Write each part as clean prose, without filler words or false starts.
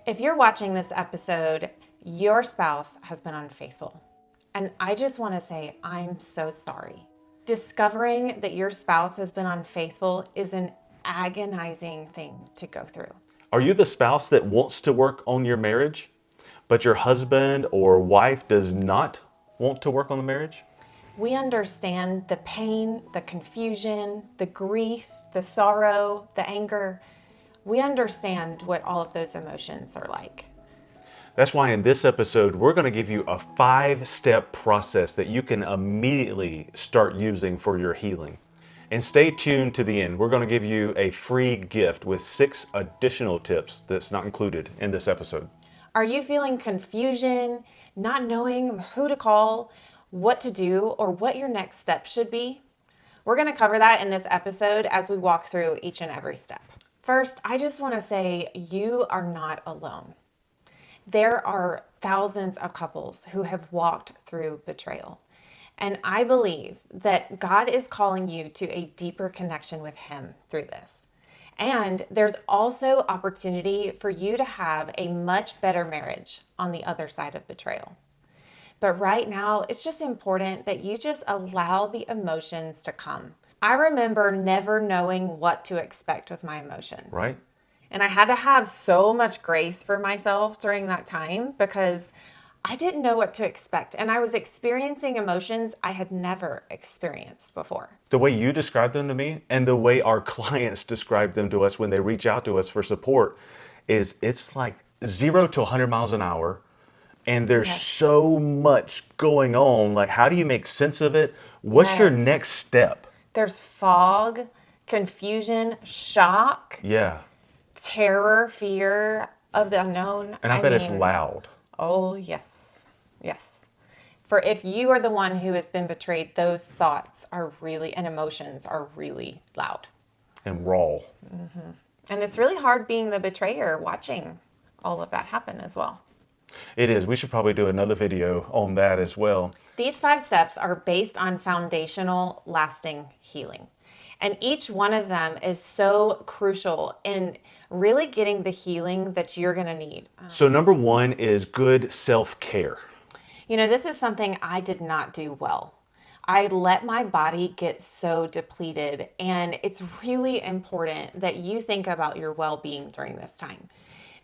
If you're watching this episode, your spouse has been unfaithful. And I just want to say, I'm so sorry. Discovering that your spouse has been unfaithful is an agonizing thing to go through. Are you the spouse that wants to work on your marriage, but your husband or wife does not want to work on the marriage? We understand the pain, the confusion, the grief, the sorrow, the anger. We understand what all of those emotions are like. That's why in this episode, we're going to give you a 5-step process that you can immediately start using for your healing. And stay tuned to the end. We're going to give you a free gift with 6 additional tips that's not included in this episode. Are you feeling confusion, not knowing who to call, what to do, or what your next step should be? We're going to cover that in this episode as we walk through each and every step. First, I just want to say you are not alone. There are thousands of couples who have walked through betrayal. And I believe that God is calling you to a deeper connection with Him through this. And there's also opportunity for you to have a much better marriage on the other side of betrayal. But right now, it's just important that you just allow the emotions to come. I remember never knowing what to expect with my emotions. Right? And I had to have so much grace for myself during that time because I didn't know what to expect. And I was experiencing emotions I had never experienced before. The way you describe them to me and the way our clients describe them to us when they reach out to us for support is it's like 0 to 100 miles an hour. And there's so much going on. Like, how do you make sense of it? What's your next step? There's fog, confusion, shock, terror, fear of the unknown. And I bet it's loud. Oh, yes. Yes. For if you are the one who has been betrayed, those thoughts are really, and emotions are really loud. And raw. Mm-hmm. And it's really hard being the betrayer watching all of that happen as well. It is. We should probably do another video on that as well. These 5 steps are based on foundational, lasting healing. And each one of them is so crucial in really getting the healing that you're going to need. So number 1 is good self-care. You know, this is something I did not do well. I let my body get so depleted, and it's really important that you think about your well-being during this time.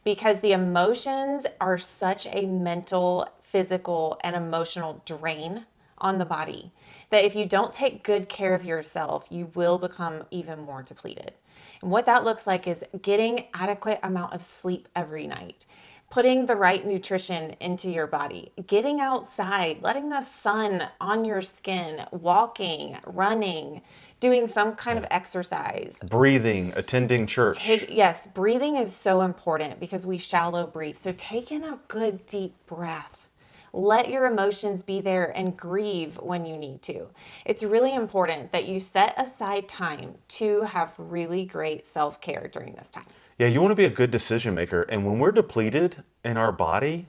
Because the emotions are such a mental, physical, and emotional drain on the body that if you don't take good care of yourself, you will become even more depleted. And what that looks like is getting adequate amount of sleep every night, putting the right nutrition into your body, getting outside, letting the sun on your skin, walking, running, doing some kind of exercise. Breathing, attending church. Yes, breathing is so important because we shallow breathe. So take in a good deep breath. Let your emotions be there and grieve when you need to. It's really important that you set aside time to have really great self-care during this time. Yeah, you want to be a good decision maker. And when we're depleted in our body,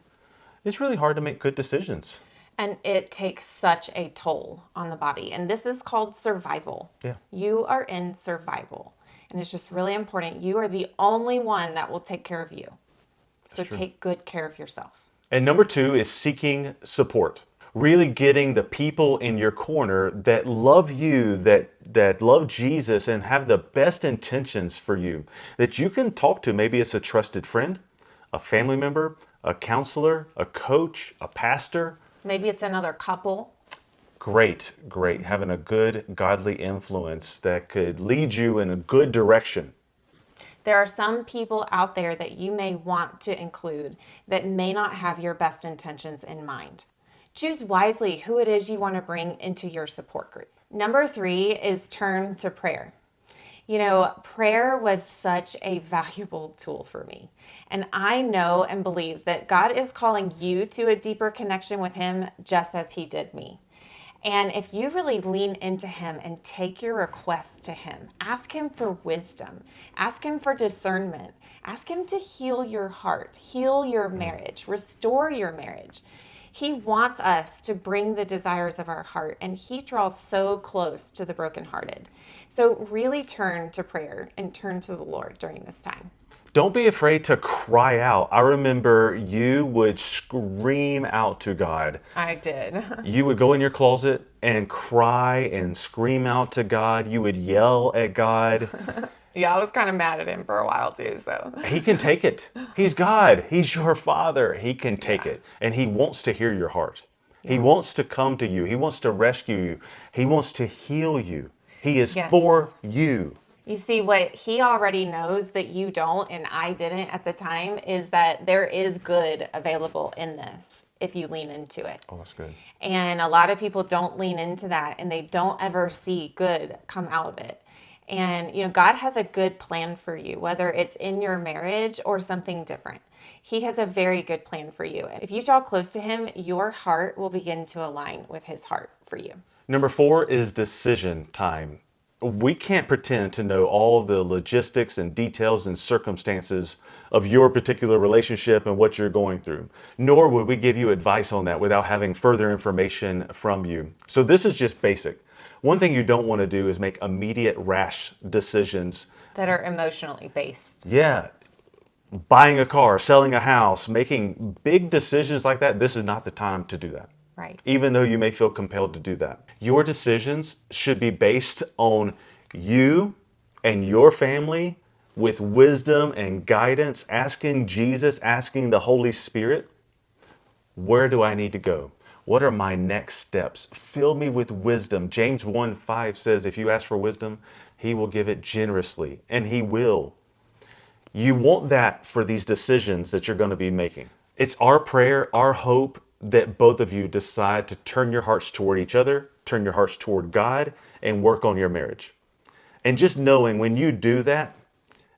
it's really hard to make good decisions. And it takes such a toll on the body. And this is called survival. Yeah. You are in survival. And it's just really important. You are the only one that will take care of you. So take good care of yourself. And number 2 is seeking support. Really getting the people in your corner that love you, that love Jesus and have the best intentions for you, that you can talk to. Maybe it's a trusted friend, a family member, a counselor, a coach, a pastor. Maybe it's another couple. Great. Having a good, godly influence that could lead you in a good direction. There are some people out there that you may want to include that may not have your best intentions in mind. Choose wisely who it is you want to bring into your support group. Number 3 is turn to prayer. You know, prayer was such a valuable tool for me. And I know and believe that God is calling you to a deeper connection with Him just as He did me. And if you really lean into Him and take your requests to Him, ask Him for wisdom, ask Him for discernment, ask Him to heal your heart, heal your marriage, restore your marriage. He wants us to bring the desires of our heart, and He draws so close to the brokenhearted. So really turn to prayer and turn to the Lord during this time. Don't be afraid to cry out. I remember you would scream out to God. I did. You would go in your closet and cry and scream out to God. You would yell at God. Yeah, I was kind of mad at him for a while too, so. He can take it. He's God. He's your Father. He can take Yeah. it. And He wants to hear your heart. He Yeah. wants to come to you. He wants to rescue you. He wants to heal you. He is Yes. for you. You see, what he already knows that you don't, and I didn't at the time, is that there is good available in this if you lean into it. Oh, that's good. And a lot of people don't lean into that and they don't ever see good come out of it. And, God has a good plan for you, whether it's in your marriage or something different. He has a very good plan for you. And if you draw close to him, your heart will begin to align with his heart for you. Number 4 is decision time. We can't pretend to know all the logistics and details and circumstances of your particular relationship and what you're going through, nor would we give you advice on that without having further information from you. So this is just basic. One thing you don't want to do is make immediate rash decisions. That are emotionally based. Yeah, buying a car, selling a house, making big decisions like that, this is not the time to do that. Right. Even though you may feel compelled to do that. Your decisions should be based on you and your family with wisdom and guidance, asking Jesus, asking the Holy Spirit, where do I need to go? What are my next steps? Fill me with wisdom. James 1:5 says, if you ask for wisdom, he will give it generously, and he will. You want that for these decisions that you're going to be making. It's our prayer, our hope, that both of you decide to turn your hearts toward each other, turn your hearts toward God, and work on your marriage. And just knowing when you do that,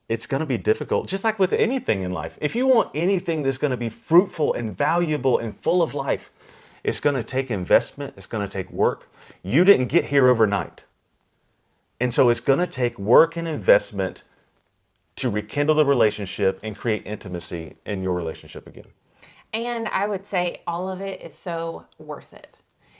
it's going to be difficult, just like with anything in life. If you want anything that's going to be fruitful and valuable and full of life, it's going to take investment, it's going to take work. You didn't get here overnight. And so it's going to take work and investment to rekindle the relationship and create intimacy in your relationship again. And I would say all of it is so worth it.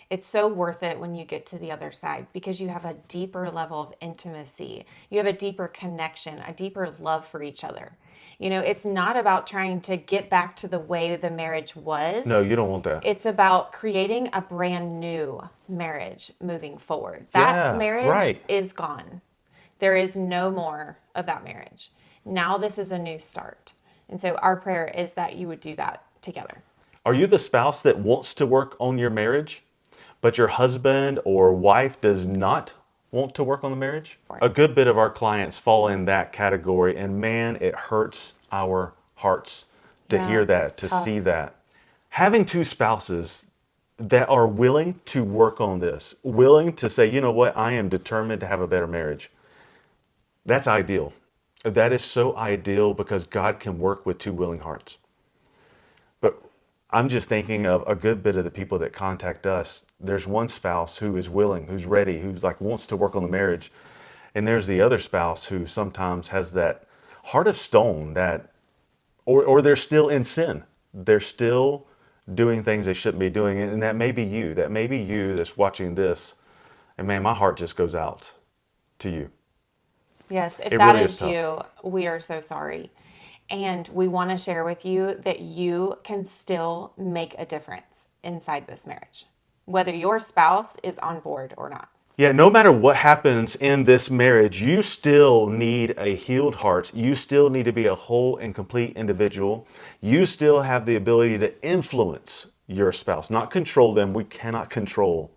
It's so worth it when you get to the other side because you have a deeper level of intimacy. You have a deeper connection, a deeper love for each other. It's not about trying to get back to the way the marriage was. No, you don't want that. It's about creating a brand new marriage moving forward. That marriage is gone. There is no more of that marriage. Now this is a new start. And so our prayer is that you would do that together. Are you the spouse that wants to work on your marriage, but your husband or wife does not want to work on the marriage? Right. A good bit of our clients fall in that category, and man, it hurts our hearts to hear that, to tough. see that. Having two spouses that are willing to work on this, willing to say, you know what, I am determined to have a better marriage. That's ideal. That is so ideal because God can work with two willing hearts. But I'm just thinking of a good bit of the people that contact us. There's one spouse who is willing, who's ready, who's like wants to work on the marriage. And there's the other spouse who sometimes has that heart of stone that, or they're still in sin. They're still doing things they shouldn't be doing. And that may be you. That may be you that's watching this. And man, my heart just goes out to you. Yes, if It that really is is tough. you, we are so sorry. And we want to share with you that you can still make a difference inside this marriage, whether your spouse is on board or not. Yeah, no matter what happens in this marriage, you still need a healed heart. You still need to be a whole and complete individual. You still have the ability to influence your spouse, not control them. We cannot control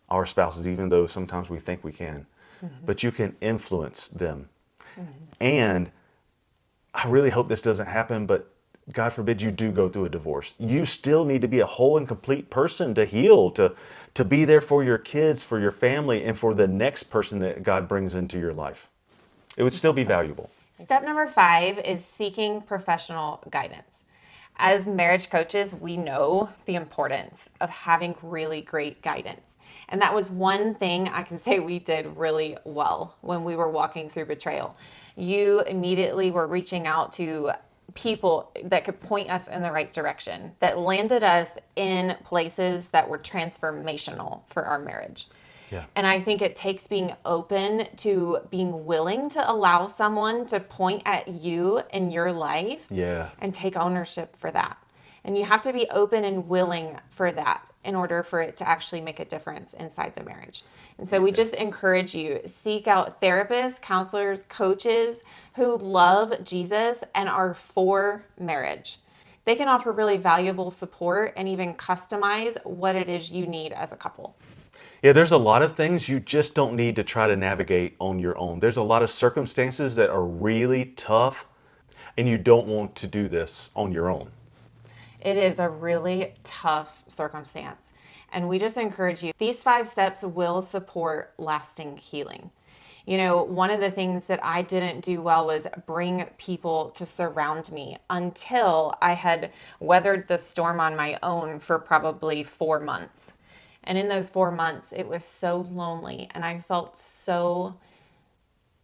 our spouses, even though sometimes we think we can. But you can influence them. And I really hope this doesn't happen, but God forbid you do go through a divorce. You still need to be a whole and complete person to heal, to be there for your kids, for your family, and for the next person that God brings into your life. It would still be valuable. Step number 5 is seeking professional guidance. As marriage coaches, we know the importance of having really great guidance. And that was one thing I can say we did really well when we were walking through Betrayal. You immediately were reaching out to people that could point us in the right direction, that landed us in places that were transformational for our marriage. Yeah. And I think it takes being open to being willing to allow someone to point at you in your life Yeah. and take ownership for that. And you have to be open and willing for that in order for it to actually make a difference inside the marriage. And so we just encourage you, seek out therapists, counselors, coaches who love Jesus and are for marriage. They can offer really valuable support and even customize what it is you need as a couple. Yeah, there's a lot of things you just don't need to try to navigate on your own. There's a lot of circumstances that are really tough, and you don't want to do this on your own. It is a really tough circumstance. And we just encourage you, these 5 steps will support lasting healing. You know, one of the things that I didn't do well was bring people to surround me until I had weathered the storm on my own for probably 4 months. And in those 4 months, it was so lonely and I felt so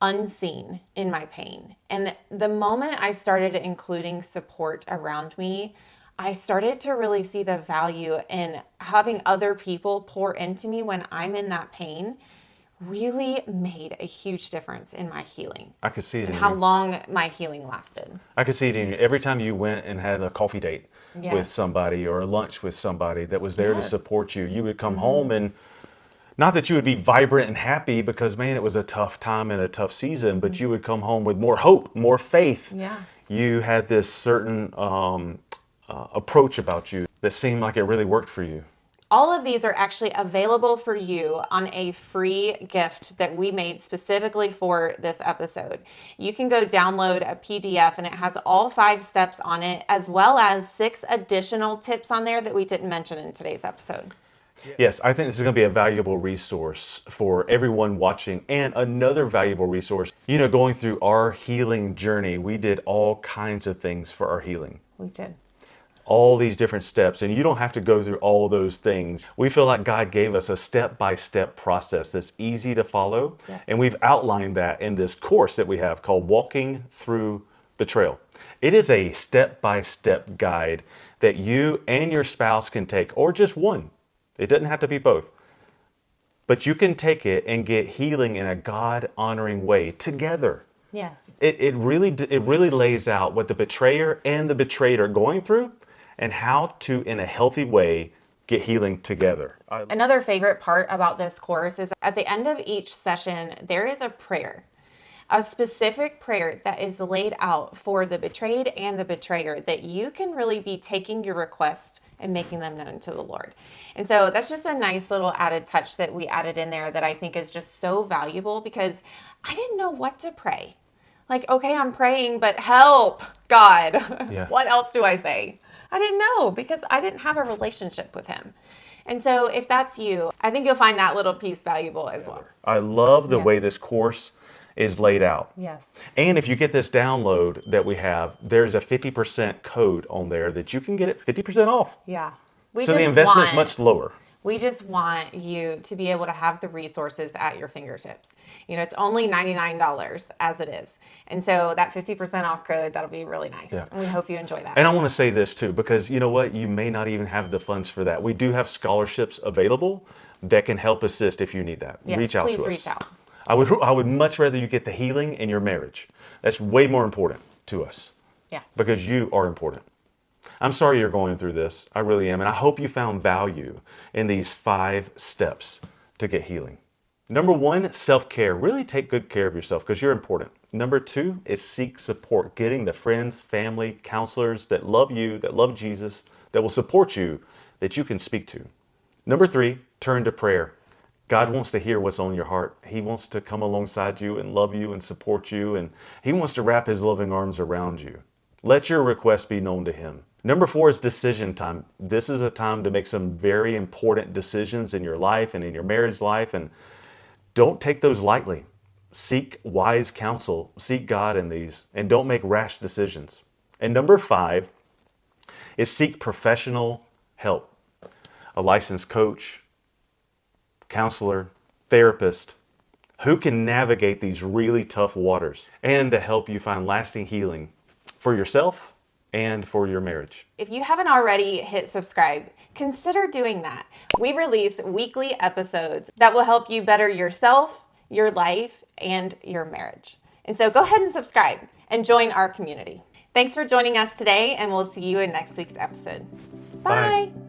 unseen in my pain. And the moment I started including support around me, I started to really see the value in having other people pour into me when I'm in that pain. Really made a huge difference in my healing I could see it and in how you. long my healing lasted. I could see it in you. Every time you went and had a coffee date with Yes. somebody or a lunch with somebody that was there to Yes. support you, you would come home, and not that you would be vibrant and happy because, man, it was a tough time and a tough season, but you would come home with more hope, more faith. Yeah. You had this certain approach about you that seemed like it really worked for you. All of these are actually available for you on a free gift that we made specifically for this episode. You can go download a PDF and it has all 5 steps on it, as well as 6 additional tips on there that we didn't mention in today's episode. Yes, I think this is going to be a valuable resource for everyone watching, and another valuable resource. You know, going through our healing journey, we did all kinds of things for our healing. We did. All these different steps, and you don't have to go through all those things. We feel like God gave us a step-by-step process that's easy to follow. Yes. And we've outlined that in this course that we have called Walking Through Betrayal. It is a step-by-step guide that you and your spouse can take, or just one. It doesn't have to be both. But you can take it and get healing in a God-honoring way together. Yes. It really lays out what the betrayer and the betrayed are going through, and how to, in a healthy way, get healing together. Another favorite part about this course is at the end of each session, there is a prayer, a specific prayer that is laid out for the betrayed and the betrayer that you can really be taking your requests and making them known to the Lord. And so that's just a nice little added touch that we added in there that I think is just so valuable, because I didn't know what to pray. Like, okay, I'm praying, but help, God. Yeah. What else do I say? I didn't know, because I didn't have a relationship with him. And so if that's you, I think you'll find that little piece valuable as well. I love the Yes. way this course is laid out. Yes. And if you get this download that we have, there's a 50% code on there that you can get it 50% off. Yeah. So the investment's much lower. We just want you to be able to have the resources at your fingertips. You know, it's only $99 as it is. And so that 50% off code, that'll be really nice. Yeah. And we hope you enjoy that. And I want to say this too, because you know what? You may not even have the funds for that. We do have scholarships available that can help assist if you need that. Yes, Reach out please to us. reach out. I would much rather you get the healing in your marriage. That's way more important to us. Yeah. Because you are important. I'm sorry you're going through this. I really am. And I hope you found value in these 5 steps to get healing. Number 1, self-care. Really take good care of yourself because you're important. Number 2 is seek support. Getting the friends, family, counselors that love you, that love Jesus, that will support you, that you can speak to. Number 3, turn to prayer. God wants to hear what's on your heart. He wants to come alongside you and love you and support you. And He wants to wrap His loving arms around you. Let your request be known to Him. Number 4 is decision time. This is a time to make some very important decisions in your life and in your marriage life. And don't take those lightly. Seek wise counsel. Seek God in these. And don't make rash decisions. And number 5 is seek professional help. A licensed coach, counselor, therapist, who can navigate these really tough waters and to help you find lasting healing for yourself and for your marriage. If you haven't already hit subscribe, consider doing that. We release weekly episodes that will help you better yourself, your life, and your marriage. And so go ahead and subscribe and join our community. Thanks for joining us today, and we'll see you in next week's episode. Bye. Bye.